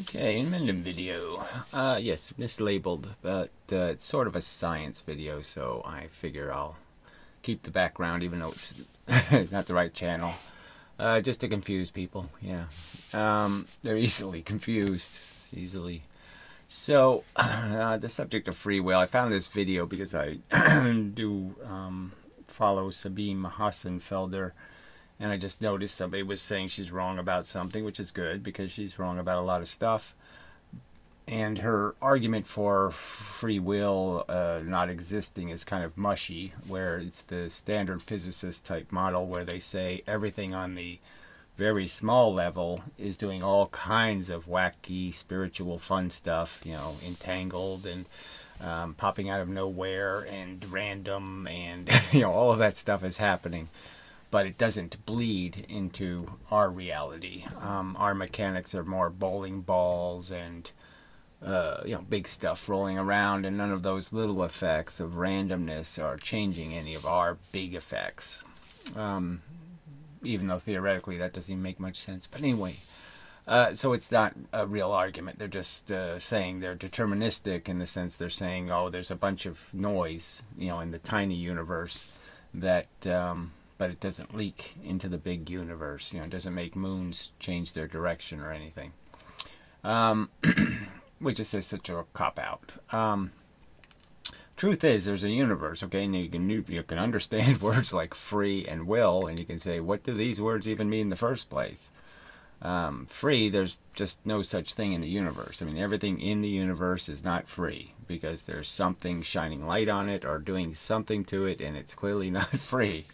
Okay, inmendham video. Yes, mislabeled, but it's sort of a science video, so I figure I'll keep the background even though it's not the right channel. Just to confuse people, yeah. They're easily confused, easily. So, the subject of free will, I found this video because I do follow Sabine Hassenfelder, and I just noticed somebody was saying she's wrong about something, which is good because she's wrong about a lot of stuff. And her argument for free will not existing is kind of mushy, where it's the standard physicist type model where they say everything on the very small level is doing all kinds of wacky, spiritual, fun stuff, you know, entangled and popping out of nowhere and random and, you know, all of that stuff is happening. But it doesn't bleed into our reality. Our mechanics are more bowling balls and you know, big stuff rolling around, and none of those little effects of randomness are changing any of our big effects. Even though theoretically that doesn't even make much sense. But anyway, so it's not a real argument. They're just saying they're deterministic in the sense they're saying, oh, there's a bunch of noise, you know, in the tiny universe that but it doesn't leak into the big universe. You know, it doesn't make moons change their direction or anything. Which is such a cop-out. Truth is, there's a universe, okay, and you can understand words like free and will, and you can say, what do these words even mean in the first place? Free, there's just no such thing in the universe. I mean, everything in the universe is not free, because there's something shining light on it or doing something to it, and it's clearly not free.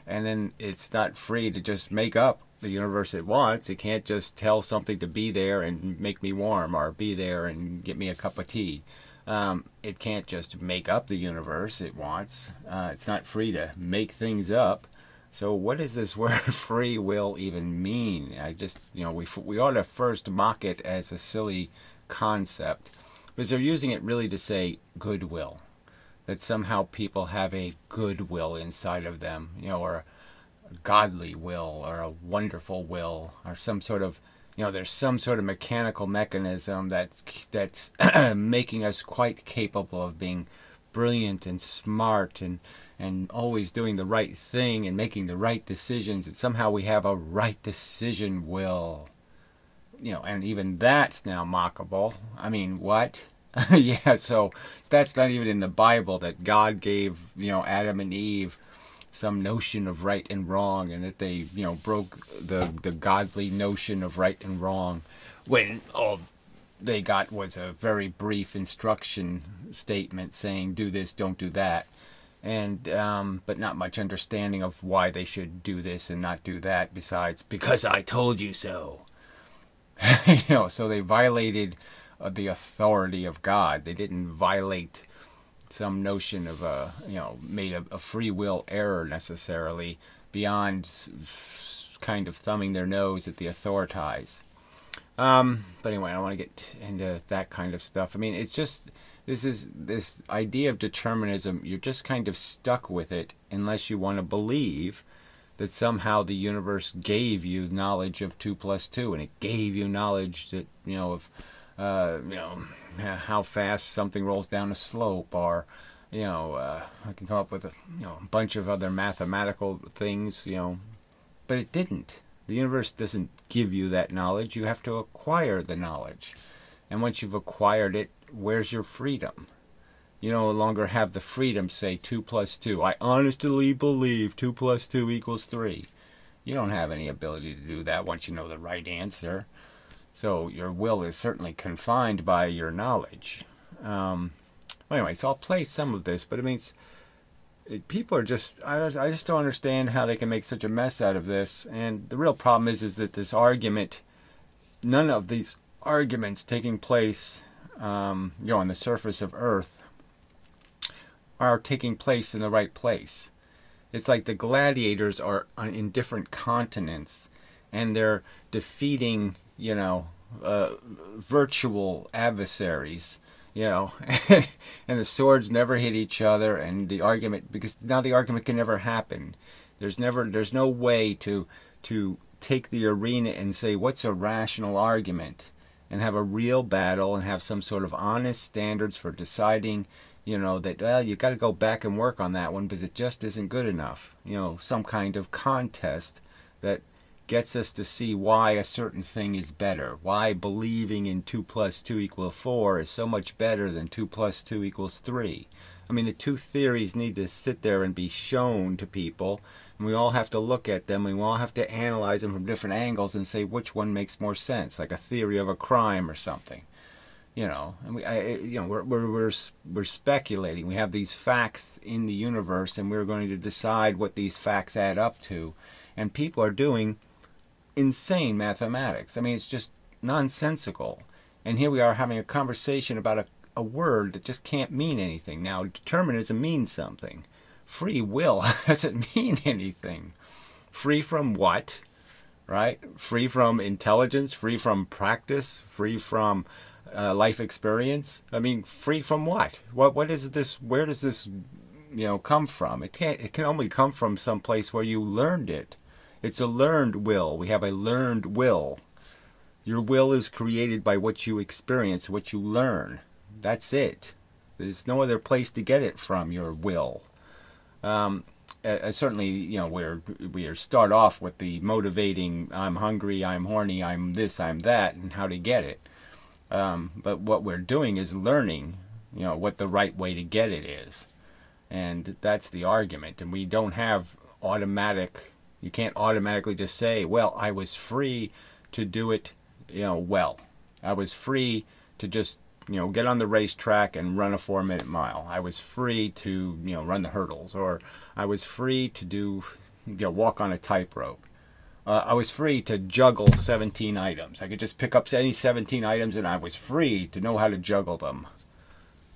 And then it's not free to just make up the universe it wants. It can't just tell something to be there and make me warm, or be there and get me a cup of tea. It can't just make up the universe it wants. It's not free to make things up. So what does this word free will even mean? I just, you know, we ought to first mock it as a silly concept, because they're using it really to say goodwill. That somehow people have a goodwill inside of them, you know, or a godly will, or a wonderful will, or some sort of, you know, there's some sort of mechanical mechanism that's making us quite capable of being brilliant and smart and always doing the right thing and making the right decisions, and somehow we have a right decision will. You know, and even that's now mockable. I mean, what? Yeah, so that's not even in the Bible, that God gave, you know, Adam and Eve some notion of right and wrong, and that they, you know, broke the godly notion of right and wrong when all they got was a very brief instruction statement saying do this, don't do that, and but not much understanding of why they should do this and not do that, besides because I told you so. You know, so they violated the authority of God. They didn't violate some notion of a, you know, made a free will error necessarily, beyond kind of thumbing their nose at the authorities. But anyway, I don't want to get into that kind of stuff. I mean, it's just, this idea of determinism, you're just kind of stuck with it unless you want to believe that somehow the universe gave you knowledge of 2 plus 2, and it gave you knowledge that, you know, of you know, how fast something rolls down a slope, or, you know, I can come up with a, you know, bunch of other mathematical things, you know, but it didn't. The universe doesn't give you that knowledge. You have to acquire the knowledge, and once you've acquired it, where's your freedom? You no longer have the freedom to say 2 plus 2. I honestly believe 2 plus 2 equals 3. You don't have any ability to do that once you know the right answer. So your will is certainly confined by your knowledge. Anyway, so I'll play some of this, but it means people are just, I just don't understand how they can make such a mess out of this. And the real problem is that this argument, none of these arguments taking place, you know, on the surface of Earth are taking place in the right place. It's like the gladiators are in different continents, and they're defeating, you know, virtual adversaries, you know, and the swords never hit each other, and the argument, because now the argument can never happen. There's no way to take the arena and say, what's a rational argument? and have a real battle and have some sort of honest standards for deciding, that, well, you got to go back and work on that one because it just isn't good enough. Some kind of contest that gets us to see why a certain thing is better, why believing in 2 + 2 = 4 is so much better than 2 + 2 = 3. I mean, the two theories need to sit there and be shown to people, and we all have to look at them, and we all have to analyze them from different angles and say which one makes more sense, like a theory of a crime or something. And we're speculating. We have these facts in the universe, and we're going to decide what these facts add up to. And people are doing insane mathematics. I mean, it's just nonsensical. And here we are having a conversation about a word that just can't mean anything. Now, determinism means something. Free will doesn't mean anything. Free from what? Right? Free from intelligence, free from practice, free from life experience. I mean, free from what? What is this? Where does this, come from? It can only come from some place where you learned it. It's a learned will. We have a learned will. Your will is created by what you experience, what you learn. That's it. There's no other place to get it from, your will. Certainly, we start off with the motivating, I'm hungry, I'm horny, I'm this, I'm that, and how to get it. But what we're doing is learning, what the right way to get it is. And that's the argument. And we don't have you can't automatically just say, well, I was free to do it, well. I was free to just, get on the racetrack and run a 4-minute mile. I was free to, run the hurdles. Or I was free to do, walk on a tightrope. I was free to juggle 17 items. I could just pick up any 17 items and I was free to know how to juggle them.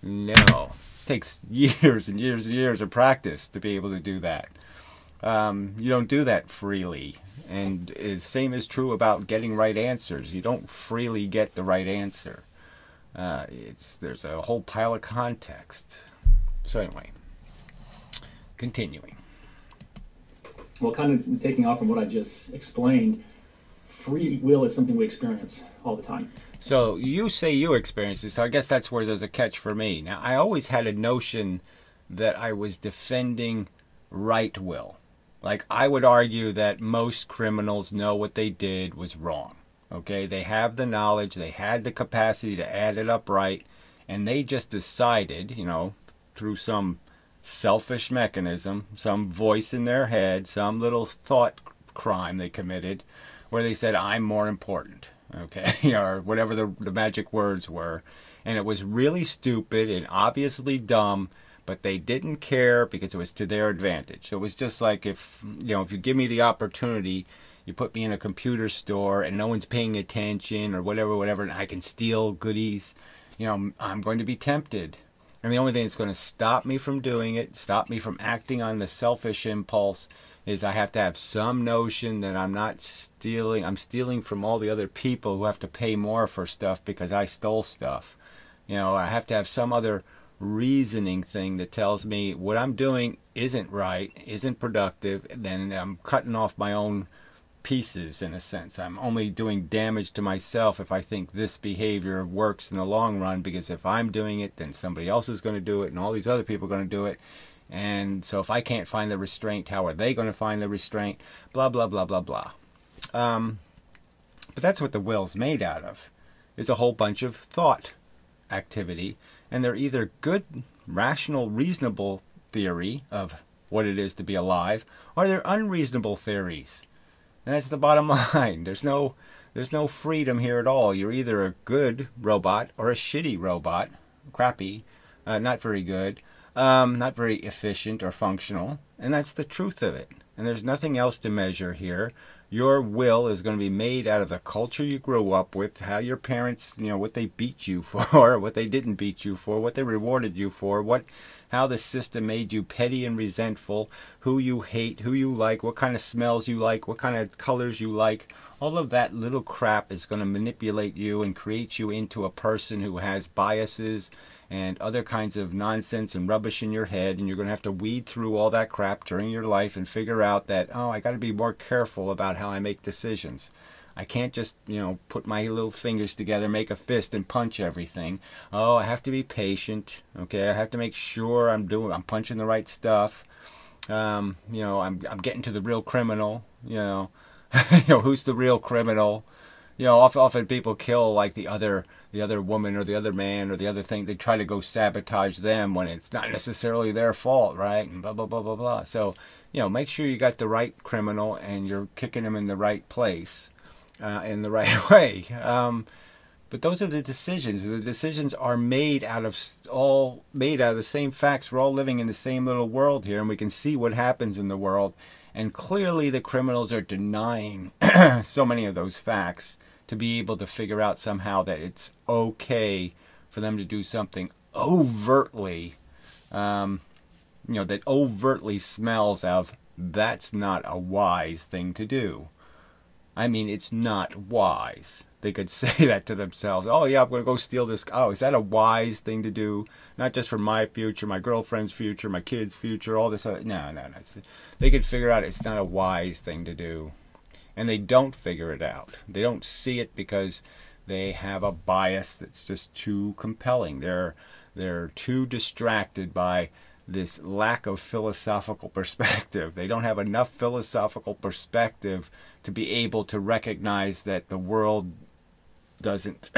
No. It takes years and years and years of practice to be able to do that. You don't do that freely. And the same is true about getting right answers. You don't freely get the right answer. There's a whole pile of context. So anyway, continuing. Well, kind of taking off from what I just explained, free will is something we experience all the time. So you say you experience it, so I guess that's where there's a catch for me. Now, I always had a notion that I was defending right will. Like, I would argue that most criminals know what they did was wrong. Okay, they have the knowledge, they had the capacity to add it up right, and they just decided, through some selfish mechanism, some voice in their head, some little thought crime they committed, where they said, I'm more important, okay, or whatever the magic words were. And it was really stupid and obviously dumb, but they didn't care because it was to their advantage. So it was just like if you give me the opportunity, you put me in a computer store and no one's paying attention or whatever, and I can steal goodies, I'm going to be tempted. And the only thing that's going to stop me from doing it, stop me from acting on the selfish impulse, is I have to have some notion that I'm not stealing. I'm stealing from all the other people who have to pay more for stuff because I stole stuff. I have to have some other reasoning thing that tells me what I'm doing isn't right, isn't productive, then I'm cutting off my own pieces in a sense. I'm only doing damage to myself if I think this behavior works in the long run, because if I'm doing it, then somebody else is going to do it and all these other people are going to do it. And so if I can't find the restraint, how are they going to find the restraint? Blah, blah, blah, blah, blah. But that's what the will's made out of, is a whole bunch of thought activity. And they're either good, rational, reasonable theory of what it is to be alive, or they're unreasonable theories. And that's the bottom line. There's no freedom here at all. You're either a good robot or a shitty robot. Crappy. Not very good. Not very efficient or functional. And that's the truth of it. And there's nothing else to measure here. Your will is going to be made out of the culture you grew up with, how your parents, what they beat you for, what they didn't beat you for, what they rewarded you for, how the system made you petty and resentful, who you hate, who you like, what kind of smells you like, what kind of colors you like. All of that little crap is going to manipulate you and create you into a person who has biases and other kinds of nonsense and rubbish in your head, and you're going to have to weed through all that crap during your life and figure out that, oh, I got to be more careful about how I make decisions. I can't just, put my little fingers together, make a fist, and punch everything. Oh, I have to be patient. Okay, I have to make sure I'm punching the right stuff. I'm getting to the real criminal. Who's the real criminal? Often people kill like the other woman or the other man or the other thing. They try to go sabotage them when it's not necessarily their fault, right? And blah blah blah blah blah. So, make sure you got the right criminal and you're kicking them in the right place, in the right way. But those are the decisions. The decisions are all made out of the same facts. We're all living in the same little world here, and we can see what happens in the world. And clearly the criminals are denying so many of those facts to be able to figure out somehow that it's okay for them to do something overtly, that overtly smells of, that's not a wise thing to do. I mean, it's not wise. They could say that to themselves. Oh, yeah, I'm going to go steal this. Oh, is that a wise thing to do? Not just for my future, my girlfriend's future, my kid's future, all this other. No. They could figure out it's not a wise thing to do. And they don't figure it out. They don't see it because they have a bias that's just too compelling. They're too distracted by this lack of philosophical perspective. They don't have enough philosophical perspective to be able to recognize that the world doesn't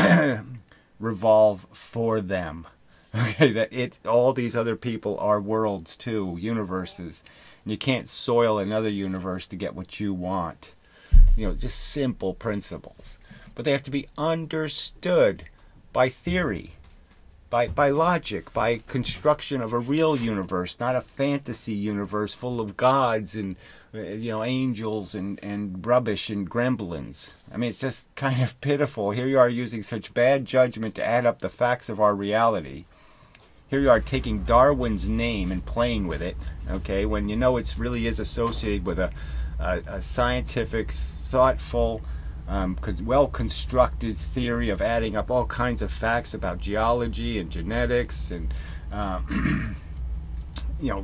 revolve for them. Okay, that all these other people are worlds too, universes. And you can't soil another universe to get what you want. Just simple principles. But they have to be understood by theory, by logic, by construction of a real universe, not a fantasy universe full of gods and angels and rubbish and gremlins. I mean, it's just kind of pitiful. Here you are using such bad judgment to add up the facts of our reality. Here you are taking Darwin's name and playing with it, okay, when it really is associated with a scientific, thoughtful, well-constructed theory of adding up all kinds of facts about geology and genetics and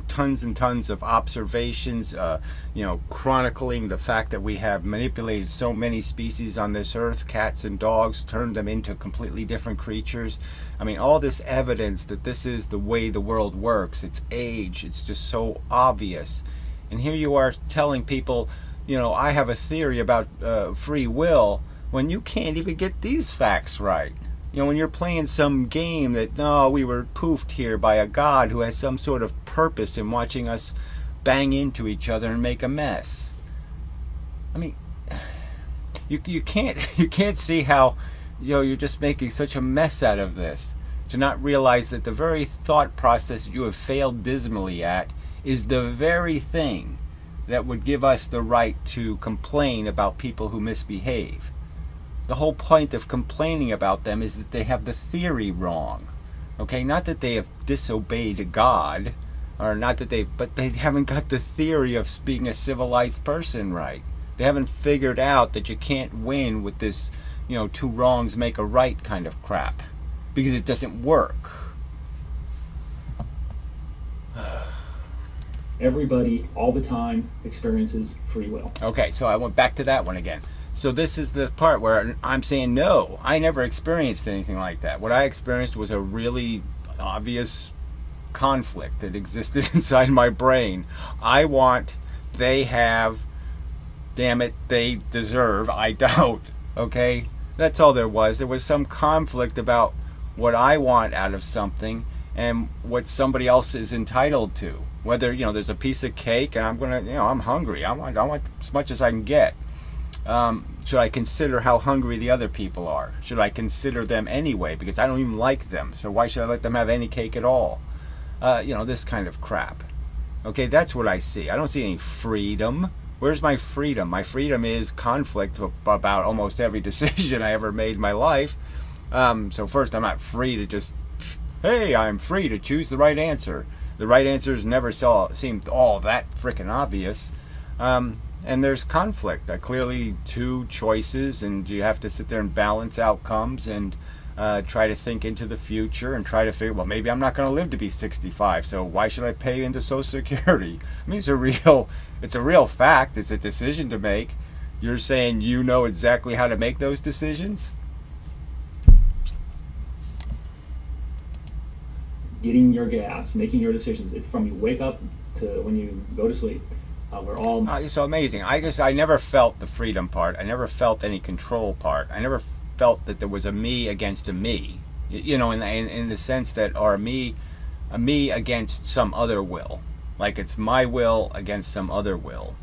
tons and tons of observations, chronicling the fact that we have manipulated so many species on this earth, cats and dogs, turned them into completely different creatures. I mean, all this evidence that this is the way the world works. It's age. It's just so obvious. And here you are telling people, I have a theory about free will, when you can't even get these facts right. When you're playing some game that, no, we were poofed here by a god who has some sort of purpose in watching us bang into each other and make a mess. I mean, you can't see how, you're just making such a mess out of this, to not realize that the very thought process you have failed dismally at is the very thing that would give us the right to complain about people who misbehave. The whole point of complaining about them is that they have the theory wrong. Okay, not that they have disobeyed God, or not that but they haven't got the theory of being a civilized person right. They haven't figured out that you can't win with this, two wrongs make a right kind of crap, because it doesn't work. Everybody, all the time, experiences free will. Okay, so I went back to that one again. So this is the part where I'm saying, no, I never experienced anything like that. What I experienced was a really obvious conflict that existed inside my brain. I want, they have, damn it, they deserve, I don't. Okay? That's all there was. There was some conflict about what I want out of something and what somebody else is entitled to. Whether, there's a piece of cake and I'm going to, I'm hungry. I want as much as I can get. Should I consider how hungry the other people are? Should I consider them anyway? Because I don't even like them. So why should I let them have any cake at all? This kind of crap. Okay, that's what I see. I don't see any freedom. Where's my freedom? My freedom is conflict about almost every decision I ever made in my life. So first, I'm not free to just, hey, I'm free to choose the right answer. The right answers never seemed all that frickin' obvious. And there's conflict. Clearly two choices, and you have to sit there and balance outcomes and try to think into the future and try to figure, well, maybe I'm not going to live to be 65, so why should I pay into Social Security? I mean, it's a real fact. It's a decision to make. You're saying you know exactly how to make those decisions? Getting your gas, making your decisions. It's from you wake up to when you go to sleep. We're all... It's so amazing. I never felt the freedom part. I never felt any control part. I never felt that there was a me against a me. You know, in the sense that, or a me against some other will. Like it's my will against some other will.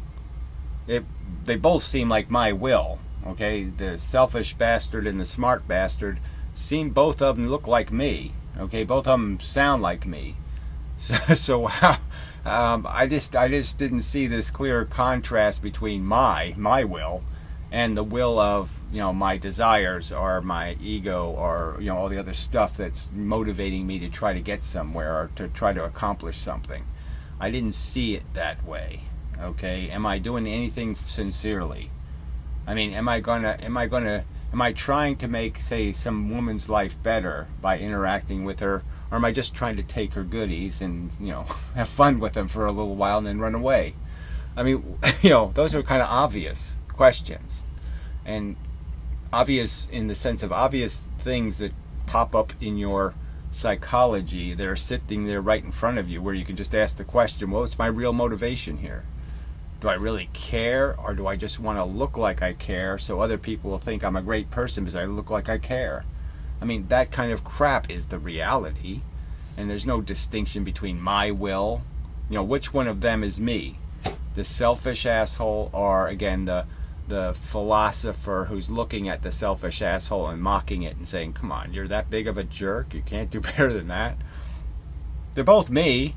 They both seem like my will. Okay, the selfish bastard and the smart bastard seem, both of them look like me. Okay, both of them sound like me. So I just didn't see this clear contrast between my will and the will of, you know, my desires or my ego or, you know, all the other stuff that's motivating me to try to get somewhere or to try to accomplish something. I didn't see it that way. Okay, am I doing anything sincerely? I mean, am I trying to make, say, some woman's life better by interacting with her, or am I just trying to take her goodies and, you know, have fun with them for a little while and then run away? I mean, you know, those are kind of obvious questions, and obvious in the sense of obvious things that pop up in your psychology. They're sitting there right in front of you, where you can just ask the question, well, what's my real motivation here? Do I really care, or do I just want to look like I care so other people will think I'm a great person because I look like I care? I mean, that kind of crap is the reality, and there's no distinction between my will. You know, which one of them is me? The selfish asshole, or again the philosopher who's looking at the selfish asshole and mocking it and saying, come on, you're that big of a jerk, you can't do better than that. They're both me.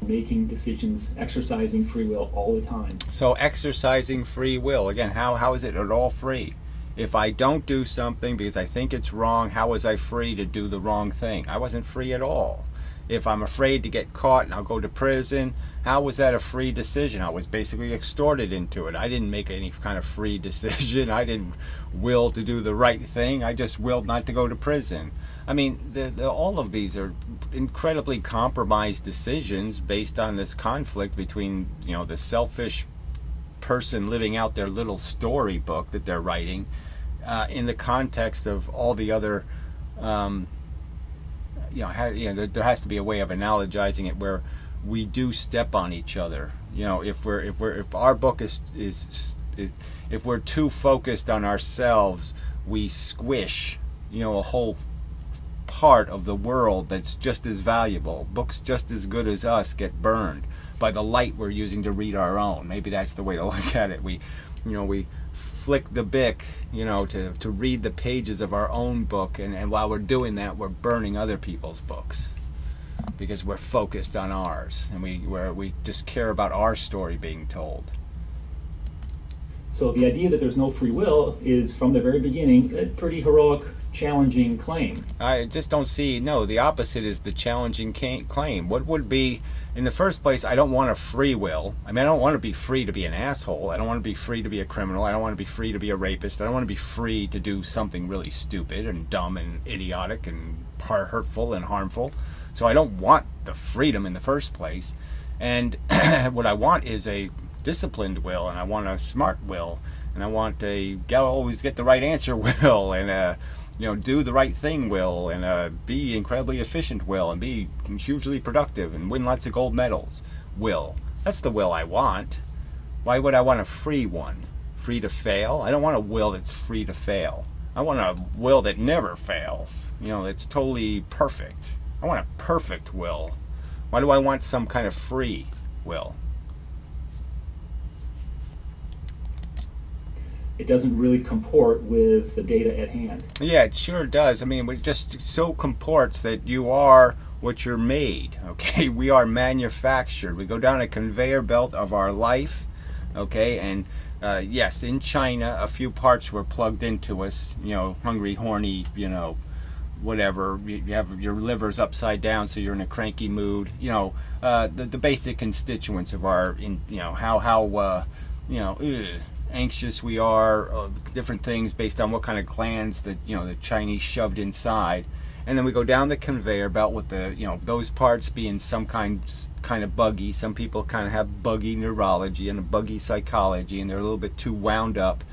Making decisions, exercising free will all the time. So exercising free will, again, how is it at all free? If I don't do something because I think it's wrong, how was I free to do the wrong thing? I wasn't free at all. If I'm afraid to get caught and I'll go to prison, how was that a free decision? I was basically extorted into it. I didn't make any kind of free decision. I didn't will to do the right thing. I just willed not to go to prison. I mean, all of these are incredibly compromised decisions based on this conflict between, you know, the selfish person living out their little storybook that they're writing in the context of all the other, you know, there has to be a way of analogizing it where we do step on each other. You know, if our book if we're too focused on ourselves, we squish, you know, a whole part of the world that's just as valuable. Books just as good as us get burned by the light we're using to read our own. Maybe that's the way to look at it. We flick the bic, you know, to read the pages of our own book, and while we're doing that, we're burning other people's books because we're focused on ours, and we just care about our story being told. So the idea that there's no free will is, from the very beginning, a pretty heroic, challenging claim. I just don't see, no, the opposite is the challenging claim. What would be, in the first place, I don't want a free will. I mean, I don't want to be free to be an asshole. I don't want to be free to be a criminal. I don't want to be free to be a rapist. I don't want to be free to do something really stupid and dumb and idiotic and hurtful and harmful. So I don't want the freedom in the first place. And what I want is a disciplined will, and I want a smart will, and I want a always get the right answer will, and you know, do the right thing will, and be incredibly efficient will, and be hugely productive and win lots of gold medals will. That's the will I want. Why would I want a free one? Free to fail? I don't want a will that's free to fail. I want a will that never fails. You know, that's totally perfect. I want a perfect will. Why do I want some kind of free will? It doesn't really comport with the data at hand. Yeah, it sure does. I mean, it just so comports that you are what you're made, okay? We are manufactured. We go down a conveyor belt of our life, okay? And yes, in China, a few parts were plugged into us, you know, hungry, horny, you know, whatever. You have your liver's upside down, so you're in a cranky mood. You know, the basic constituents of our, you know, how you know, anxious we are, different things based on what kind of glands that, you know, the Chinese shoved inside. and then we go down the conveyor belt with the, you know, those parts being some kind of buggy. Some people kind of have buggy neurology and a buggy psychology, and they're a little bit too wound up,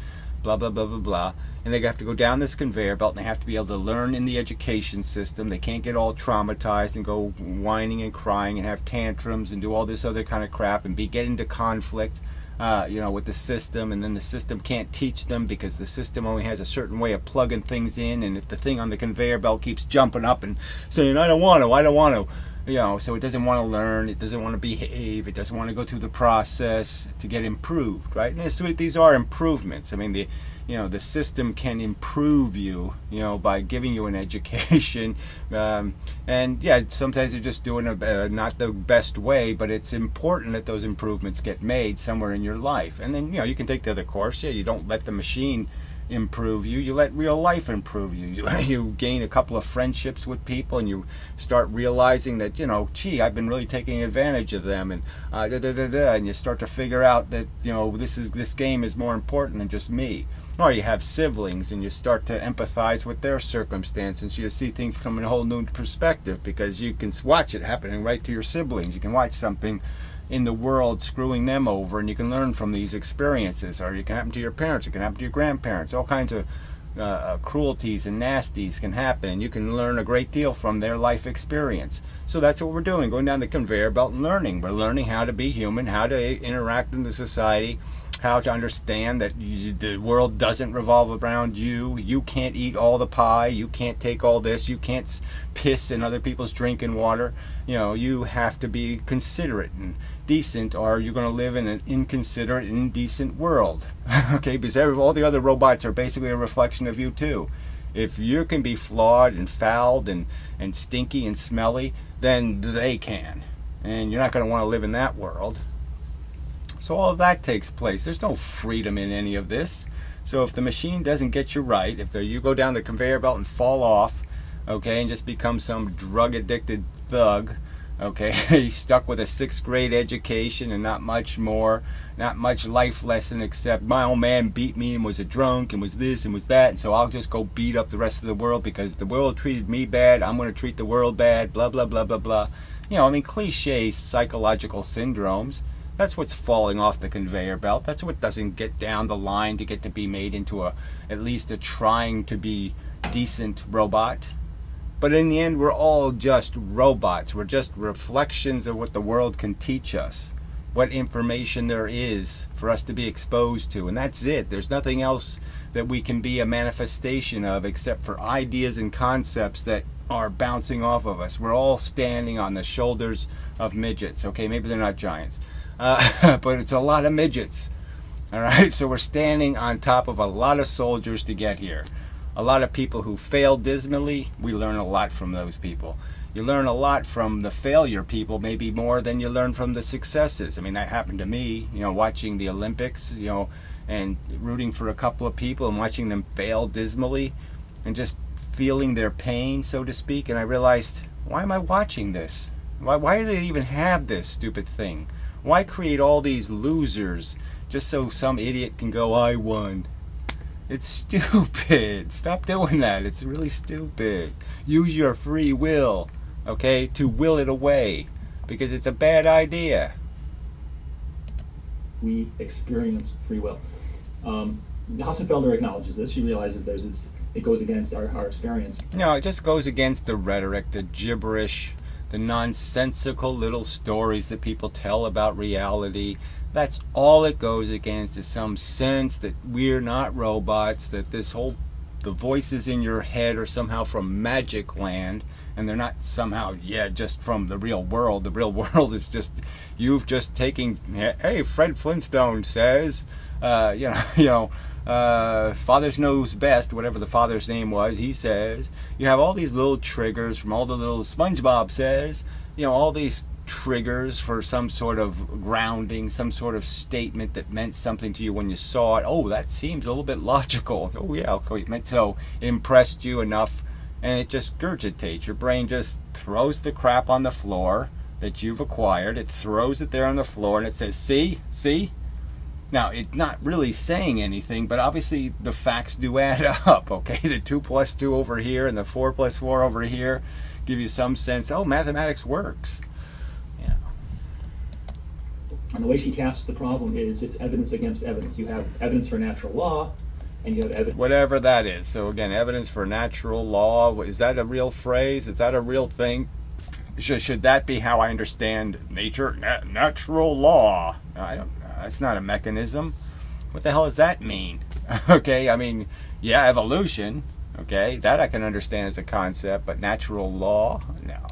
blah blah blah blah blah. And they have to go down this conveyor belt, and they have to be able to learn in the education system. They can't get all traumatized and go whining and crying and have tantrums and do all this other kind of crap and get into conflict, you know, with the system. And then the system can't teach them because the system only has a certain way of plugging things in. And if the thing on the conveyor belt keeps jumping up and saying, I don't want to, you know, so it doesn't want to learn, it doesn't want to behave, it doesn't want to go through the process to get improved, right? And these are improvements. I mean, the system can improve you, you know, by giving you an education, and yeah, sometimes you're just doing not the best way, but it's important that those improvements get made somewhere in your life. And then, you know, you can take the other course. Yeah, you don't let the machine improve you, you let real life improve you. You gain a couple of friendships with people, and you start realizing that, you know, gee, I've been really taking advantage of them, and and you start to figure out that, you know, this game is more important than just me. Or you have siblings, and you start to empathize with their circumstances. You see things from a whole new perspective because you can watch it happening right to your siblings. You can watch something in the world screwing them over, and you can learn from these experiences. Or it can happen to your parents, it can happen to your grandparents. All kinds of cruelties and nasties can happen, and you can learn a great deal from their life experience. So that's what we're doing, going down the conveyor belt and learning. We're learning how to be human, how to interact in the society, how to understand that the world doesn't revolve around you. You can't eat all the pie, you can't take all this, you can't piss in other people's drinking water. You know, you have to be considerate and decent, or you're going to live in an inconsiderate, indecent world. Okay, because all the other robots are basically a reflection of you too. If you can be flawed and fouled and stinky and smelly, then they can, and you're not going to want to live in that world. So all of that takes place. There's no freedom in any of this. So if the machine doesn't get you right, if you go down the conveyor belt and fall off, okay, and just become some drug-addicted thug, okay, stuck with a 6th grade education and not much more, not much life lesson except my old man beat me and was a drunk and was this and was that, and so I'll just go beat up the rest of the world because the world treated me bad, I'm going to treat the world bad, blah, blah, blah, blah, blah. You know, I mean, cliche psychological syndromes. That's what's falling off the conveyor belt. That's what doesn't get down the line to get to be made into at least a trying to be decent robot. But in the end, we're all just robots. We're just reflections of what the world can teach us, what information there is for us to be exposed to, and that's it. There's nothing else that we can be a manifestation of except for ideas and concepts that are bouncing off of us. We're all standing on the shoulders of midgets. Okay, maybe they're not giants. But it's a lot of midgets. All right, so we're standing on top of a lot of soldiers to get here. A lot of people who failed dismally. We learn a lot from those people. You learn a lot from the failure people, maybe more than you learn from the successes. I mean, that happened to me, you know, watching the Olympics, you know, and rooting for a couple of people and watching them fail dismally and just feeling their pain, so to speak. And I realized, why am I watching this? Why do they even have this stupid thing? Why create all these losers just so some idiot can go, I won? It's stupid. Stop doing that. It's really stupid. Use your free will, okay, to will it away, because it's a bad idea. We experience free will. Hassenfelder acknowledges this. She realizes it goes against our experience. No, it just goes against the rhetoric, the gibberish, the nonsensical little stories that people tell about reality. That's all it goes against, is some sense that we're not robots, that the voices in your head are somehow from magic land, and they're not somehow, yeah, just from the real world. The real world is just, you've just taken, hey, Fred Flintstone says, Father knows best, whatever the father's name was, he says. You have all these little triggers from all the little SpongeBob says, you know, all these triggers for some sort of grounding, some sort of statement that meant something to you when you saw it. Oh, that seems a little bit logical. Oh yeah, okay, it meant so. It impressed you enough, and it just regurgitates. Your brain just throws the crap on the floor that you've acquired. It throws it there on the floor, and it says, see? Now, it's not really saying anything, but obviously the facts do add up, okay? The 2 plus 2 over here and the 4 plus 4 over here give you some sense, oh, mathematics works. Yeah. And the way she casts the problem is it's evidence against evidence. You have evidence for natural law, and you have evidence. Whatever that is. So again, evidence for natural law, is that a real phrase? Is that a real thing? Should that be how I understand nature? Natural law. I don't know. That's not a mechanism. What the hell does that mean? Okay, I mean, yeah, evolution. Okay, that I can understand as a concept, but natural law? No.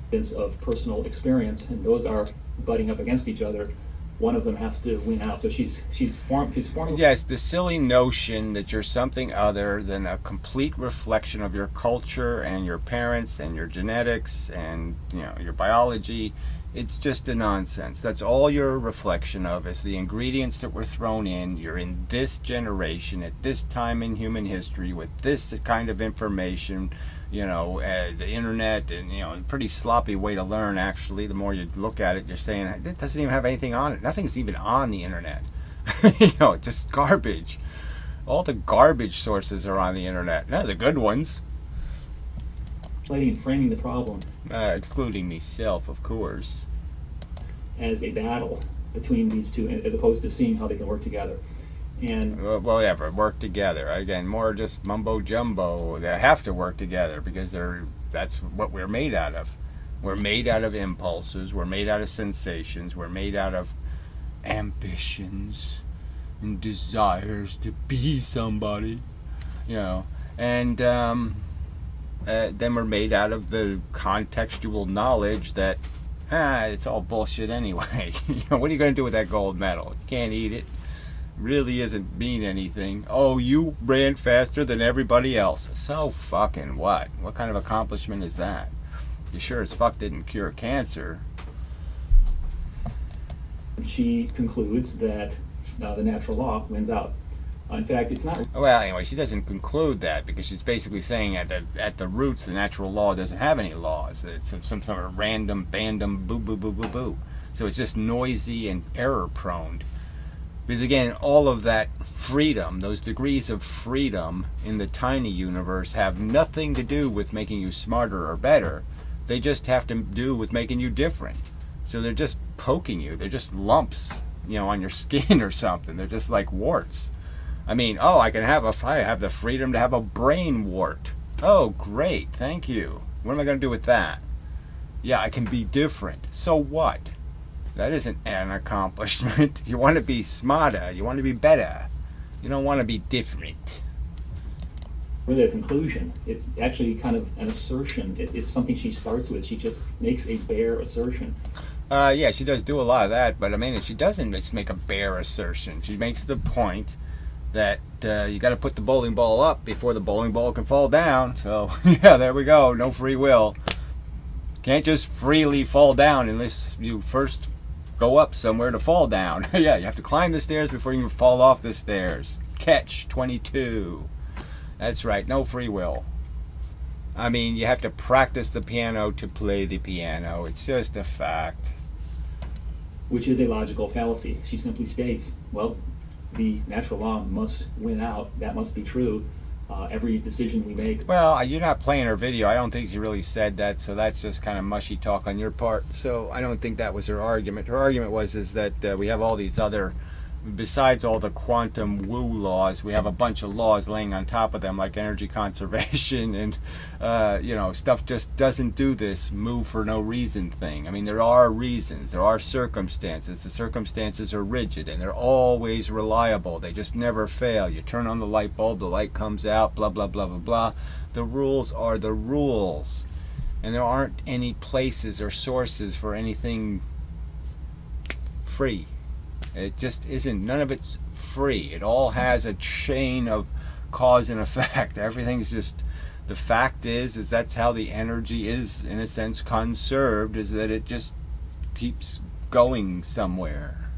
Evidence of personal experience, and those are butting up against each other. One of them has to win out. So she's forming. Yes, the silly notion that you're something other than a complete reflection of your culture and your parents and your genetics and your biology. It's just a nonsense. That's all you're a reflection of, is the ingredients that were thrown in. You're in this generation at this time in human history with this kind of information, the internet, and a pretty sloppy way to learn. Actually, the more you look at it, you're saying it doesn't even have anything on it. Nothing's even on the internet. Just garbage. All the garbage sources are on the internet. None of the good ones. And framing the problem, excluding myself, of course, as a battle between these two, as opposed to seeing how they can work together. And whatever, work together. Again, more just mumbo jumbo. They have to work together because that's what we're made out of. We're made out of impulses. We're made out of sensations. We're made out of ambitions and desires to be somebody, and then we're made out of the contextual knowledge that it's all bullshit anyway. What are you going to do with that gold medal? You can't eat it. Really isn't mean anything. Oh, you ran faster than everybody else. So fucking what? What kind of accomplishment is that? You sure as fuck didn't cure cancer. She concludes that the natural law wins out. In fact, it's not. Well, anyway, she doesn't conclude that because she's basically saying at the roots, the natural law doesn't have any laws. It's some sort of random, boo, boo, boo, boo, boo. So it's just noisy and error-prone. Because again, all of that freedom, those degrees of freedom in the tiny universe have nothing to do with making you smarter or better. They just have to do with making you different. So they're just poking you. They're just lumps, on your skin or something. They're just like warts. I mean, oh, I have the freedom to have a brain wart. Oh, great, thank you. What am I going to do with that? Yeah, I can be different. So what? That isn't an accomplishment. You want to be smarter. You want to be better. You don't want to be different. Really a conclusion. It's actually kind of an assertion. It's something she starts with. She just makes a bare assertion. Yeah, she does do a lot of that, but I mean, she doesn't just make a bare assertion. She makes the point that you got to put the bowling ball up before the bowling ball can fall down. So yeah, there we go. No free will. Can't just freely fall down unless you first go up somewhere to fall down. Yeah, you have to climb the stairs before you can fall off the stairs. Catch 22. That's right, no free will. I mean, you have to practice the piano to play the piano. It's just a fact. Which is a logical fallacy. She simply states, well, the natural law must win out. That must be true. Every decision we make. Well, you're not playing her video. I don't think she really said that, so that's just kind of mushy talk on your part. So I don't think that was her argument. Her argument is that we have all these other, besides all the quantum woo laws, we have a bunch of laws laying on top of them, like energy conservation and stuff just doesn't do this move for no reason thing. I mean, there are reasons, there are circumstances. The circumstances are rigid and they're always reliable. They just never fail. You turn on the light bulb, the light comes out, blah blah blah blah blah. The rules are the rules, and there aren't any places or sources for anything free. It just isn't. None of it's free. It all has a chain of cause and effect. Everything's just, the fact is that's how the energy is, in a sense, conserved, is that it just keeps going somewhere.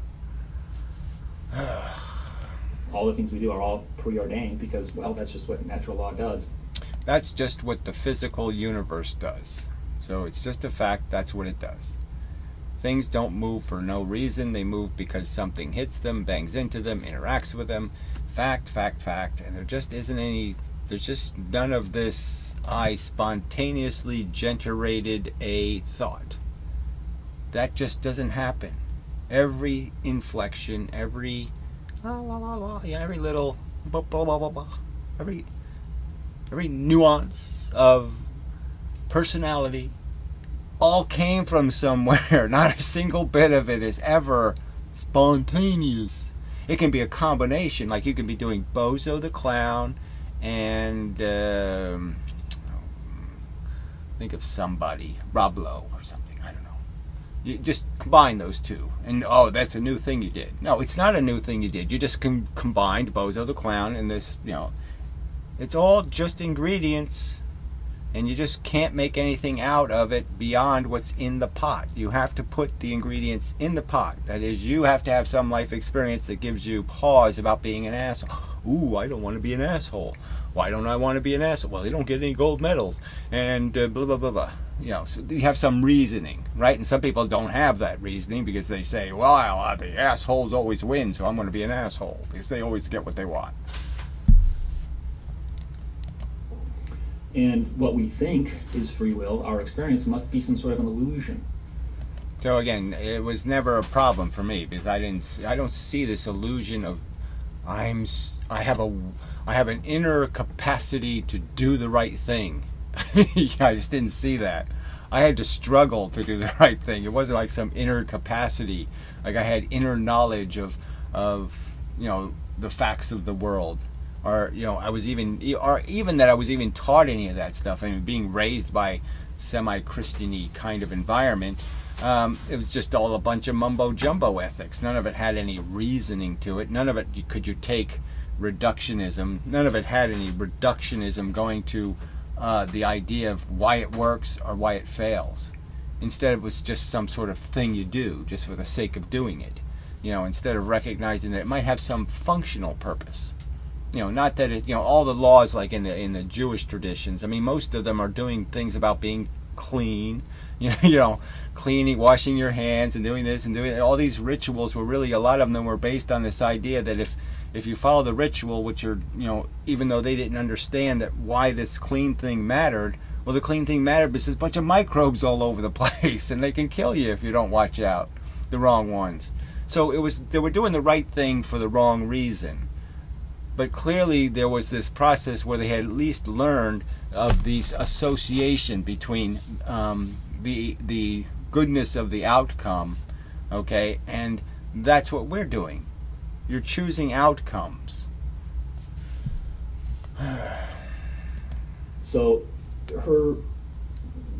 All the things we do are all preordained because, well, that's just what natural law does. That's just what the physical universe does. So it's just a fact, that's what it does. Things don't move for no reason. They move because something hits them, bangs into them, interacts with them. Fact, fact, fact. And there just isn't any, there's just none of this, I spontaneously generated a thought. That just doesn't happen. Every inflection, every la la la la, yeah, every little blah blah blah blah blah, every nuance of personality all came from somewhere. Not a single bit of it is ever spontaneous. It can be a combination, like you can be doing Bozo the Clown and think of somebody, Rob Lowe or something, I don't know. You just combine those two, and oh, that's a new thing you did. No, it's not a new thing you did. You just combined Bozo the Clown and this, you know, it's all just ingredients, and you just can't make anything out of it beyond what's in the pot. You have to put the ingredients in the pot. That is, you have to have some life experience that gives you pause about being an asshole. Ooh, I don't want to be an asshole. Why don't I want to be an asshole? Well, they don't get any gold medals, and blah, blah, blah, blah. You know, so you have some reasoning, right? And some people don't have that reasoning because they say, well, the assholes always win, so I'm going to be an asshole because they always get what they want. And what we think is free will, our experience, must be some sort of an illusion. So again, it was never a problem for me because I don't see this illusion of I have an inner capacity to do the right thing. I just didn't see that. I had to struggle to do the right thing. It wasn't like some inner capacity, like I had inner knowledge of you know, the facts of the world, or you know, even that I was even taught any of that stuff. I mean, being raised by semi-Christian-y kind of environment, it was just all a bunch of mumbo jumbo ethics. None of it had any reasoning to it. None of it could you take reductionism. None of it had any reductionism going to the idea of why it works or why it fails. Instead, it was just some sort of thing you do just for the sake of doing it. You know, instead of recognizing that it might have some functional purpose. You know, not that it, you know, all the laws like in the Jewish traditions, I mean, most of them are doing things about being clean, you know, cleaning, washing your hands and doing this and doing all these rituals were really, a lot of them were based on this idea that if you follow the ritual, which are, you know, even though they didn't understand that why this clean thing mattered, well, the clean thing mattered because there's a bunch of microbes all over the place and they can kill you if you don't watch out, the wrong ones. So they were doing the right thing for the wrong reason. But clearly there was this process where they had at least learned of this association between the goodness of the outcome, okay, and that's what we're doing. You're choosing outcomes. So her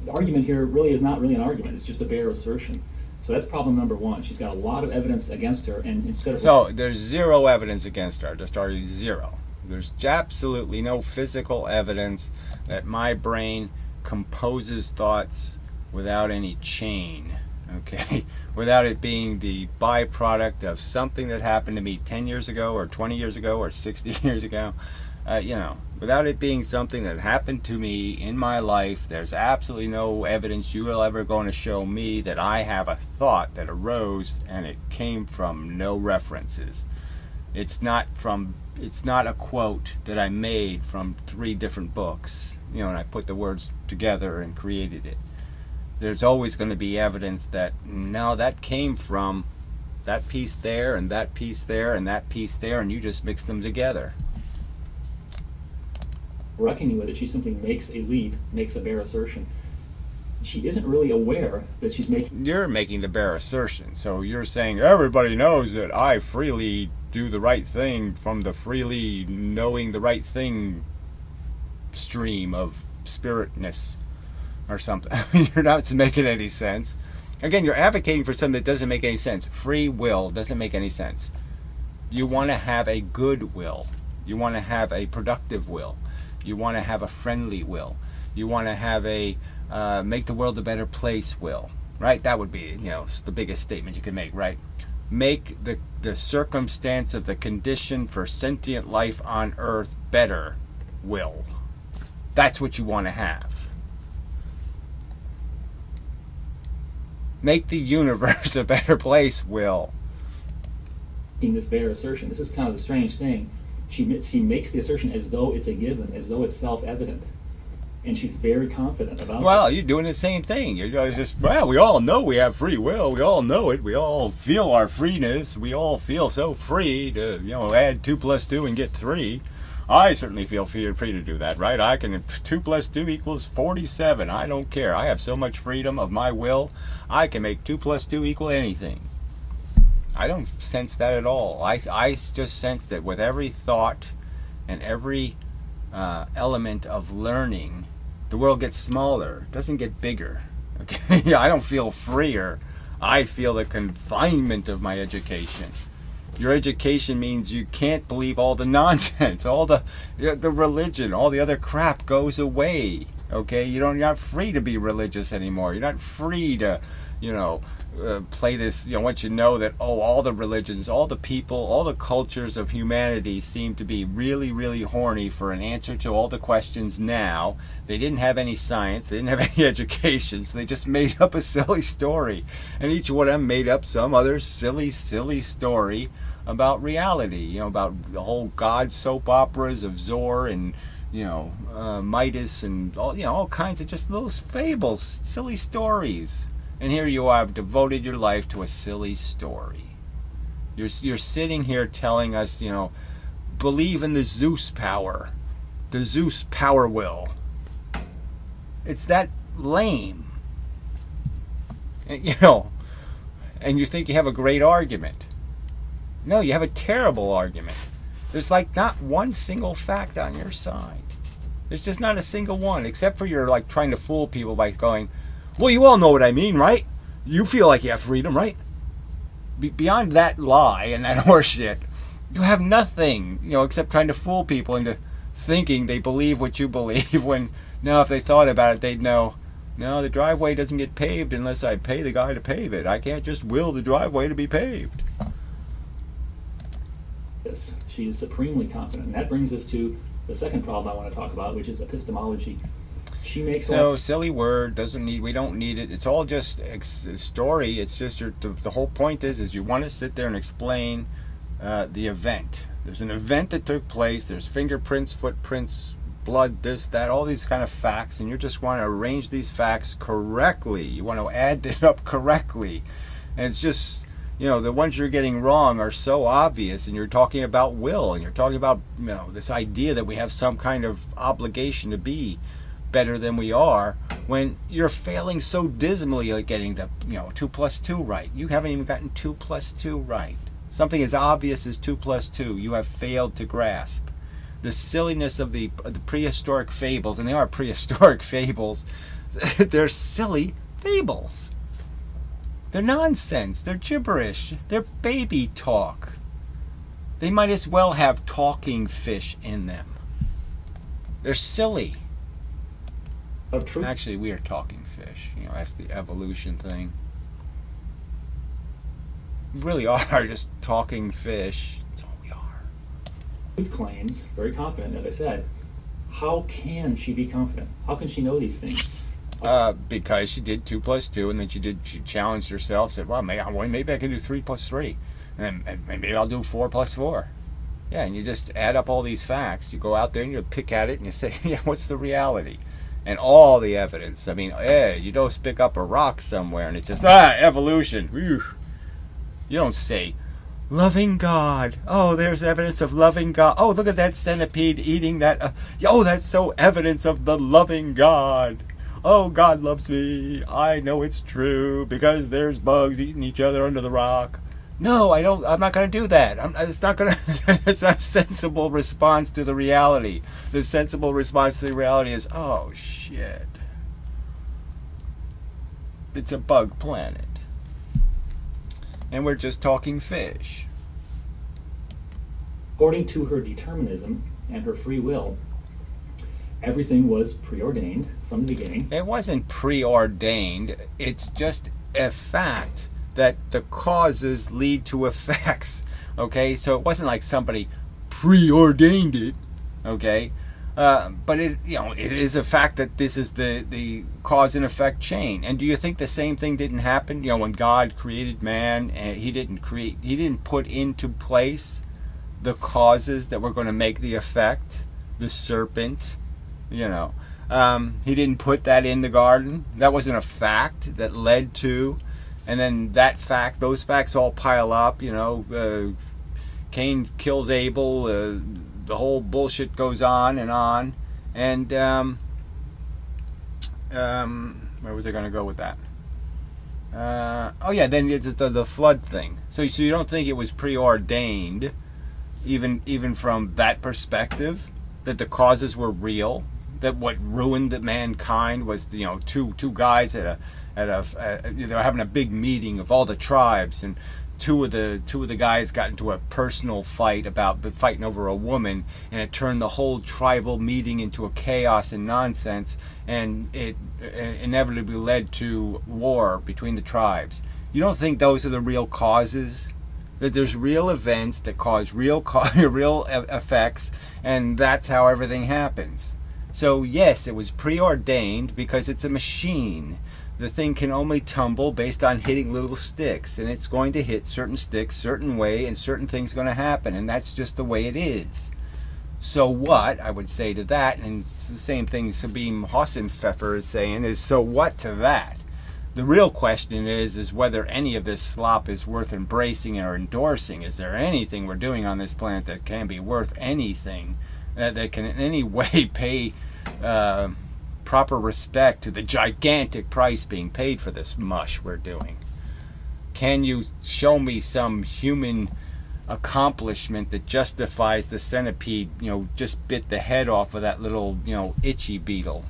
argument here really is not really an argument. It's just a bare assertion. So that's problem number one. She's got a lot of evidence against her, and instead of... So there's zero evidence against her. Just already zero. There's absolutely no physical evidence that my brain composes thoughts without any chain, okay? Without it being the byproduct of something that happened to me 10 years ago or 20 years ago or 60 years ago. You know, without it being something that happened to me in my life, there's absolutely no evidence you are ever going to show me that I have a thought that arose and it came from no references. It's not a quote that I made from 3 different books, you know, and I put the words together and created it. There's always going to be evidence that, no, that came from that piece there and that piece there and that piece there, and you just mix them together. Reckoning with it, she simply makes a leap, makes a bare assertion. She isn't really aware that she's making... You're making the bare assertion. So you're saying everybody knows that I freely do the right thing from the freely knowing the right thing stream of spiritness or something. I mean, you're not making any sense. Again, you're advocating for something that doesn't make any sense. Free will doesn't make any sense. You want to have a good will. You want to have a productive will. You want to have a friendly will. You want to have a make the world a better place will, right? That would be, you know, the biggest statement you can make, right? Make the circumstance of the condition for sentient life on Earth better will. That's what you want to have. Make the universe a better place, Will. In this bare assertion, this is kind of the strange thing. She makes the assertion as though it's a given, as though it's self-evident. And she's very confident about it. Well, you're doing the same thing. You're just, well, we all know we have free will. We all know it. We all feel our freeness. We all feel so free to, add 2 + 2 and get 3. I certainly feel free to do that, right? I can, 2 + 2 = 47. I don't care. I have so much freedom of my will. I can make 2 + 2 = anything. I don't sense that at all. I just sense that with every thought and every element of learning, the world gets smaller. It doesn't get bigger. Okay, I don't feel freer. I feel the confinement of my education. Your education means you can't believe all the nonsense, all the religion, all the other crap goes away. Okay, you're not free to be religious anymore. You're not free to, play this, once you know that, all the religions, all the people, all the cultures of humanity seem to be really, really horny for an answer to all the questions now. They didn't have any science, they didn't have any education, so they just made up a silly story. And each one of them made up some other silly, silly story about reality, about the whole God soap operas of Zor and, Midas and all kinds of just those fables, silly stories. And here you are, have devoted your life to a silly story. You're sitting here telling us, believe in the Zeus power, the Zeus power will. It's that lame. And you think you have a great argument. No, you have a terrible argument. There's like not one single fact on your side. There's just not a single one, except for you're like trying to fool people by going, well, you all know what I mean, right? You feel like you have freedom, right? Beyond that lie and that horseshit, you have nothing, except trying to fool people into thinking they believe what you believe when, now if they thought about it, they'd know, no, the driveway doesn't get paved unless I pay the guy to pave it. I can't just will the driveway to be paved. Yes, she is supremely confident. And that brings us to the second problem I want to talk about, which is epistemology. She makes silly word, we don't need it. It's all just a story. It's just the whole point is you want to sit there and explain the event. There's an event that took place. There's fingerprints, footprints, blood, this, that, all these kind of facts, and you just want to arrange these facts correctly. You want to add it up correctly. And it's just, the ones you're getting wrong are so obvious, and you're talking about will, and you're talking about, this idea that we have some kind of obligation to be better than we are, when you're failing so dismally at getting the 2 + 2 right. You haven't even gotten 2 + 2 right. Something as obvious as 2 + 2 you have failed to grasp. The silliness of the prehistoric fables, and they are prehistoric fables, they're silly fables. They're nonsense. They're gibberish. They're baby talk. They might as well have talking fish in them. They're silly. Actually, we are talking fish. That's the evolution thing. We really are just talking fish. That's all we are. Truth claims, very confident, as I said. How can she be confident? How can she know these things? Because she did 2 + 2, and then she challenged herself, said, well, maybe I can do 3 + 3. And then maybe I'll do 4 + 4. Yeah, and you just add up all these facts. You go out there and you pick at it and you say, yeah, what's the reality? And all the evidence. I mean, you don't pick up a rock somewhere and it's just, evolution. Whew. You don't say, loving God. Oh, there's evidence of loving God. Oh, look at that centipede eating that. That's so evidence of the loving God. Oh, God loves me. I know it's true because there's bugs eating each other under the rock. No, I don't. I'm not going to do that. It's not going to. It's not a sensible response to the reality. The sensible response to the reality is, oh shit, it's a bug planet, and we're just talking fish. According to her determinism and her free will, everything was preordained from the beginning. It wasn't preordained. It's just a fact that the causes lead to effects. Okay, so it wasn't like somebody preordained it. Okay, But it, it is a fact that this is the cause and effect chain. And do you think the same thing didn't happen? When God created man, he didn't put into place the causes that were going to make the effect. The serpent, he didn't put that in the garden. That wasn't a fact that led to, and then those facts all pile up. Cain kills Abel. The whole bullshit goes on, and where was I going to go with that? Then it's the flood thing. So you don't think it was preordained, even from that perspective, that the causes were real, that what ruined mankind was two guys they were having a big meeting of all the tribes, and two of the guys got into a personal fight about fighting over a woman, and it turned the whole tribal meeting into a chaos and nonsense, and it inevitably led to war between the tribes. You don't think those are the real causes? That there's real events that cause real effects, and that's how everything happens. So yes, it was preordained because it's a machine. The thing can only tumble based on hitting little sticks, and it's going to hit certain sticks certain way, and certain things are going to happen, and that's just the way it is. So what, I would say to that, and it's the same thing Sabine Hossenpfeffer is saying, is so what to that? The real question is whether any of this slop is worth embracing or endorsing. Is there anything we're doing on this planet that can be worth anything, that can in any way pay proper respect to the gigantic price being paid for this mush we're doing? Can you show me some human accomplishment that justifies the centipede, just bit the head off of that little, itchy beetle?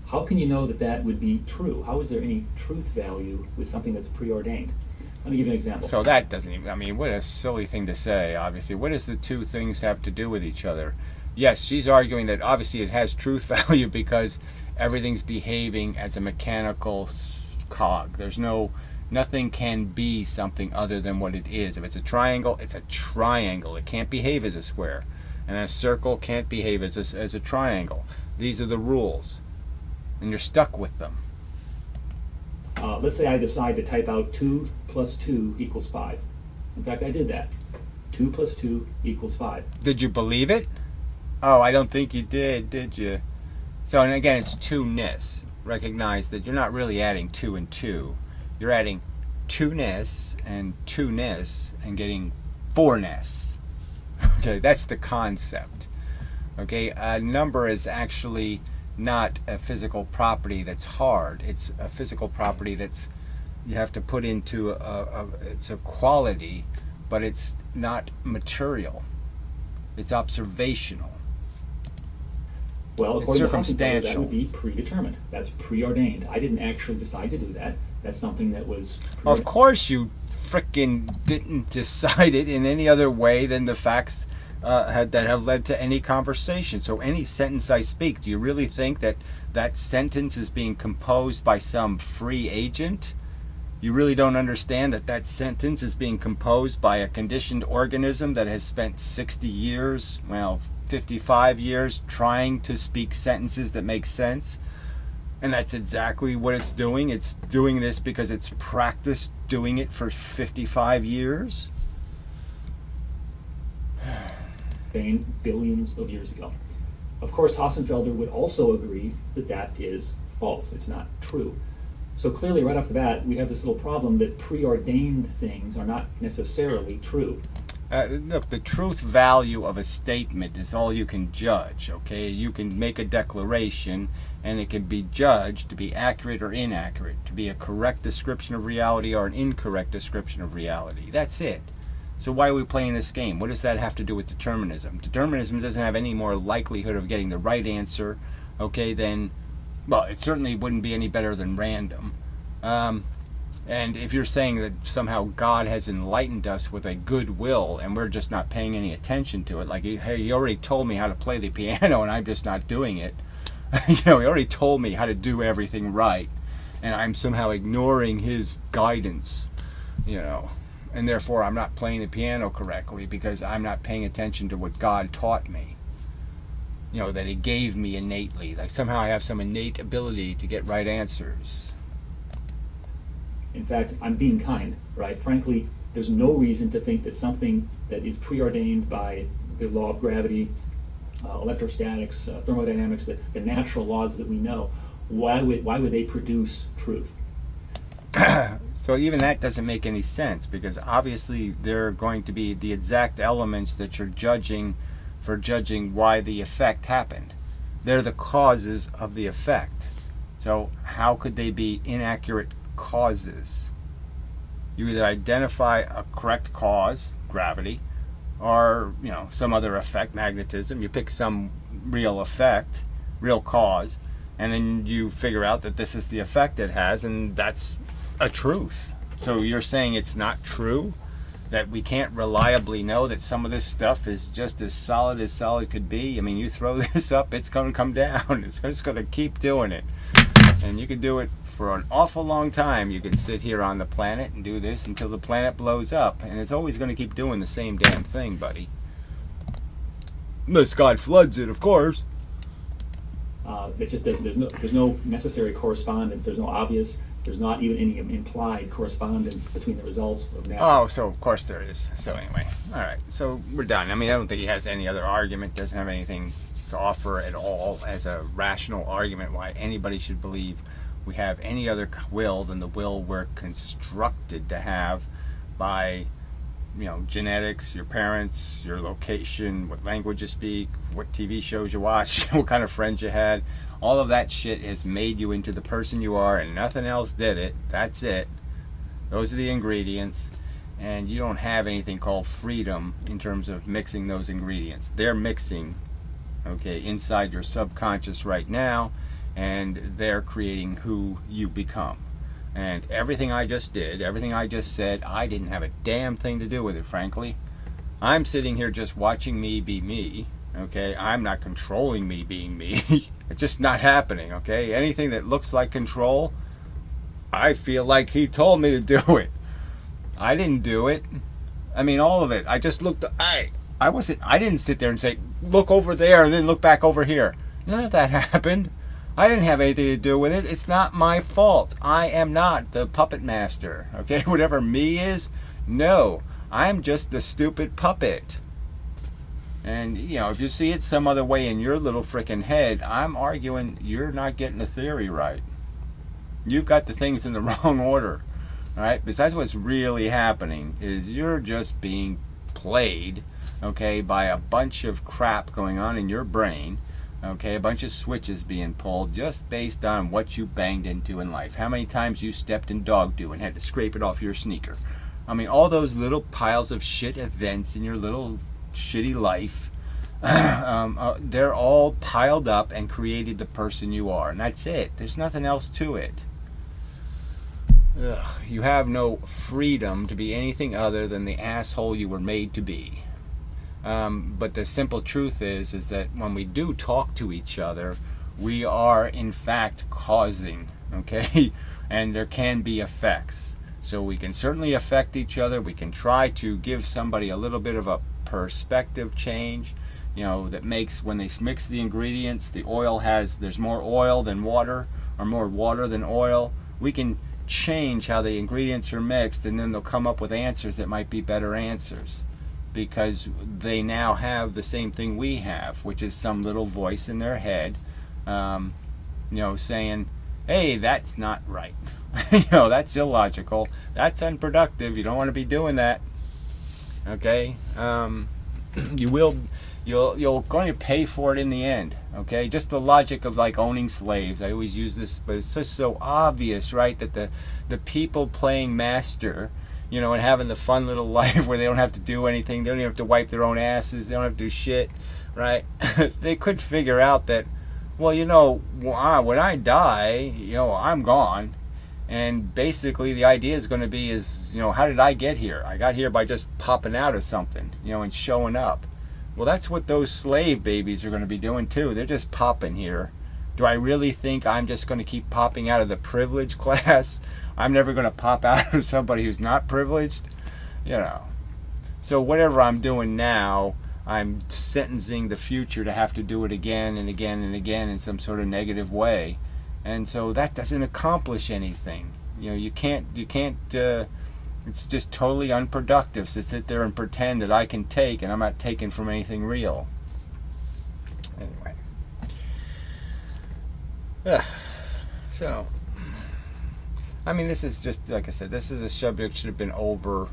How can you know that would be true? How is there any truth value with something that's preordained? Let me give you an example. So that doesn't even, what a silly thing to say, obviously. What does the two things have to do with each other? Yes, she's arguing that obviously it has truth value because everything's behaving as a mechanical cog. There's nothing can be something other than what it is. If it's a triangle, it's a triangle. It can't behave as a square. And a circle can't behave as a triangle. These are the rules. And you're stuck with them. Let's say I decide to type out 2 plus 2 equals 5. In fact, I did that. 2 plus 2 equals 5. Did you believe it? Oh, I don't think you did you? So, and again, it's two-ness. Recognize that you're not really adding 2 and 2. You're adding 2-ness and 2-ness and getting 4-ness. Okay, that's the concept. Okay, a number is actually not a physical property that's hard. It's a physical property that's you have to put into it's a quality, but it's not material. It's observational. Well, it's according to circumstantial. that would be predetermined. That's preordained. I didn't actually decide to do that. That's something that was Of course you frickin' didn't decide it in any other way than the facts that have led to any conversation. So any sentence I speak, do you really think that that sentence is being composed by some free agent? You really don't understand that that sentence is being composed by a conditioned organism that has spent 60 years, well, 55 years trying to speak sentences that make sense? And that's exactly what it's doing. It's doing this because it's practiced doing it for 55 years. Billions of years ago. Of course, Hossenfelder would also agree that that is false. It's not true. So clearly, right off the bat, we have this little problem that preordained things are not necessarily true. Look, the truth value of a statement is all you can judge, okay? You can make a declaration, and it can be judged to be accurate or inaccurate, to be a correct description of reality or an incorrect description of reality. That's it. So why are we playing this game? What does that have to do with determinism? Determinism doesn't have any more likelihood of getting the right answer, okay, than, well, it certainly wouldn't be any better than random. And if you're saying that somehow God has enlightened us with a goodwill and we're just not paying any attention to it, like, hey, you already told me how to play the piano and I'm just not doing it. He already told me how to do everything right, and I'm somehow ignoring his guidance, and therefore I'm not playing the piano correctly because I'm not paying attention to what God taught me. that he gave me innately. Like somehow I have some innate ability to get right answers. In fact, I'm being kind, right? Frankly, there's no reason to think that something that is preordained by the law of gravity, electrostatics, thermodynamics, the natural laws that we know, why would they produce truth? So even that doesn't make any sense, because obviously they're going to be the exact elements that you're judging for judging why the effect happened. They're the causes of the effect. So how could they be inaccurate causes? You either identify a correct cause, gravity, or some other effect, magnetism. You pick some real effect, real cause, and then you figure out that this is the effect it has, and that's a truth. So you're saying it's not true? That we can't reliably know that some of this stuff is just as solid could be? I mean, you throw this up, it's going to come down. It's just going to keep doing it. And you can do it for an awful long time. You can sit here on the planet and do this until the planet blows up. And it's always going to keep doing the same damn thing, buddy. Unless God floods it, of course. It just doesn't. There's no necessary correspondence. There's not even any implied correspondence between the results of natural. Oh, so of course there is. So anyway, all right. So we're done. I mean, I don't think he has any other argument. Doesn't have anything to offer at all as a rational argument why anybody should believe we have any other will than the will we're constructed to have by, genetics, your parents, your location, what language you speak, what TV shows you watch, what kind of friends you had. All of that shit has made you into the person you are, and nothing else did it. That's it. Those are the ingredients, and you don't have anything called freedom in terms of mixing those ingredients. They're mixing, inside your subconscious right now, and they're creating who you become. And everything I just did, everything I just said, I didn't have a damn thing to do with it, frankly. I'm sitting here just watching me be me. I'm not controlling me being me. It's just not happening. Anything that looks like control, I feel like he told me to do it. I didn't do it. I mean, all of it. I just looked. I didn't sit there and say, look over there and then look back over here. None of that happened. I didn't have anything to do with it. It's not my fault. I am not the puppet master. Whatever me is, no. I'm just the stupid puppet. And, if you see it some other way in your little frickin' head, I'm arguing you're not getting the theory right. You've got the things in the wrong order. Alright? Because that's what's really happening, is you're just being played, by a bunch of crap going on in your brain. A bunch of switches being pulled just based on what you banged into in life. How many times you stepped in dog dew and had to scrape it off your sneaker. I mean, all those little piles of shit events in your little shitty life, they're all piled up and created the person you are, and that's it. There's nothing else to it. You have no freedom to be anything other than the asshole you were made to be. But the simple truth is that when we do talk to each other, we are in fact causing, and there can be effects. So we can certainly affect each other. We can try to give somebody a little bit of a perspective change, that makes, when they mix the ingredients, there's more oil than water, or more water than oil. We can change how the ingredients are mixed, and then they'll come up with answers that might be better answers, because they now have the same thing we have, which is some little voice in their head, saying, hey, that's not right. That's illogical. That's unproductive. You don't want to be doing that. You're going to pay for it in the end. Just the logic of like owning slaves. I always use this, but it's just so obvious, right? That the people playing master, and having the fun little life where they don't have to do anything, they don't even have to wipe their own asses, they don't have to do shit, right? They could figure out that, well, when I die, I'm gone. And basically the idea is going to be how did I get here? I got here by just popping out of something, and showing up. Well, that's what those slave babies are going to be doing too. They're just popping here. Do I really think I'm just going to keep popping out of the privileged class? I'm never going to pop out of somebody who's not privileged? So whatever I'm doing now, I'm sentencing the future to have to do it again and again and again in some sort of negative way. And so that doesn't accomplish anything. You know, you can't, it's just totally unproductive to sit there and pretend that I can take and I'm not taking from anything real. Anyway. So, I mean, this is just, like I said, this is a subject that should have been over,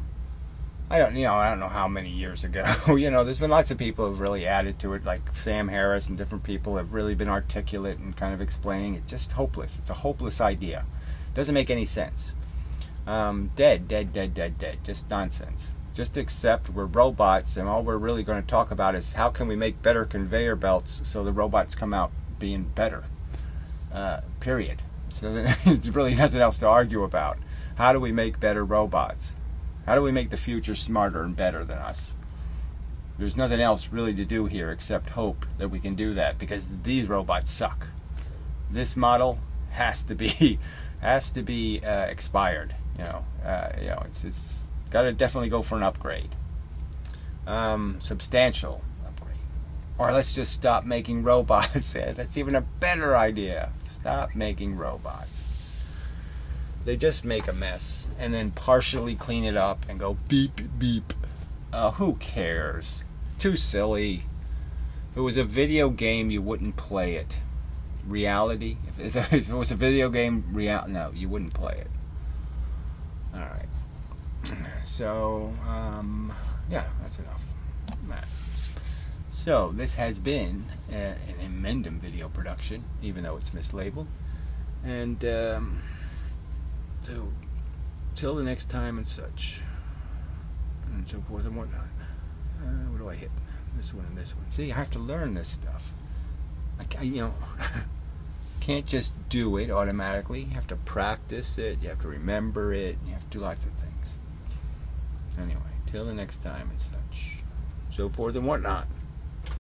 I don't know how many years ago. There's been lots of people who've really added to it, like Sam Harris and different people have really been articulate and kind of explaining it. Just hopeless. It's a hopeless idea. Doesn't make any sense. Dead. Just nonsense. Just accept we're robots, and all we're really going to talk about is how can we make better conveyor belts so the robots come out being better. Period. So there's really nothing else to argue about. How do we make better robots? How do we make the future smarter and better than us? There's nothing else really to do here except hope that we can do that, because these robots suck. This model has to be expired. It's got to definitely go for an upgrade, substantial upgrade. Or let's just stop making robots. That's even a better idea. Stop making robots. They just make a mess and then partially clean it up and go beep beep. Who cares? Too silly. If it was a video game, you wouldn't play it. Reality? If it was a video game, no, you wouldn't play it. All right. So, yeah, that's enough. So, this has been an inmendham video production, even though it's mislabeled. And, so, till the next time and such, and so forth and whatnot. What do I hit? This one and this one. See, I have to learn this stuff. Can't just do it automatically. You have to practice it. You have to remember it. You have to do lots of things. Anyway, till the next time and such, so forth and whatnot.